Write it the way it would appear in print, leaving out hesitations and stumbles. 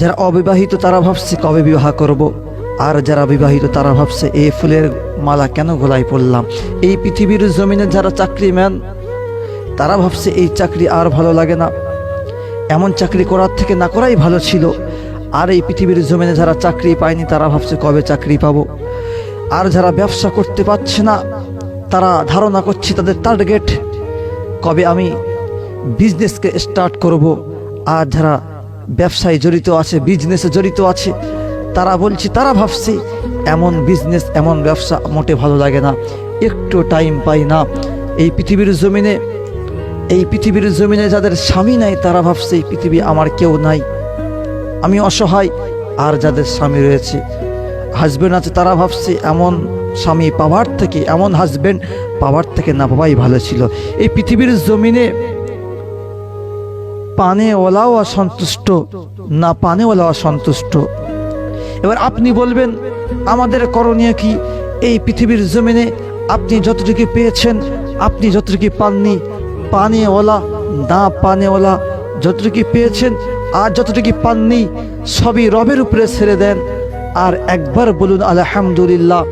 যারা অবিবাহিত তারা ভাবছে কবে বিবাহ করব, আর যারা বিবাহিত তারা ভাবছে এই ফুলের মালা কেন গলায় পড়লাম। এই পৃথিবীর জমিনে যারা চাকরিম্যান তারা ভাবছে এই চাকরি আর ভালো লাগে না, এমন চাকরি করার থেকে না করাই ভালো ছিল। আর এই পৃথিবীর জমিনে যারা চাকরি পায়নি তারা ভাবছে কবে চাকরি পাবো। আর যারা ব্যবসা করতে পারছে না তারা ধারণা করছে, তাদের টার্গেট কবে আমি বিজনেসকে স্টার্ট করব। আর যারা ব্যবসায় জড়িত আছে, বিজনেসে জড়িত আছে, তারা বলছে, তারা ভাবছে এমন বিজনেস এমন ব্যবসা মোটে ভালো লাগে না, একটু টাইম পাই না। এই পৃথিবীর জমিনে যাদের স্বামী নাই তারা ভাবছে এই পৃথিবী আমার কেউ নাই, আমি অসহায়। আর যাদের স্বামী রয়েছে, হাজবেন্ড আছে, তারা ভাবছে এমন স্বামী পাওয়ার থেকে, এমন হাজবেন্ড পাওয়ার থেকে না পাওয়াই ভালো ছিল। এই পৃথিবীর জমিনে পানেওয়ালাও অসন্তুষ্ট, না পানেওয়ালাও অসন্তুষ্ট। এবার আপনি বলবেন আমাদের করণীয় কি? এই পৃথিবীর জমিনে আপনি যতটুকু পেয়েছেন, আপনি যতটুকু পাননি, পানেওয়ালা না পানেওয়ালা যতটুকু পেয়েছেন আর যতটুকু পাননি সবই রবের উপরে ছেড়ে দেন। আর একবার বলুন আলহামদুলিল্লাহ।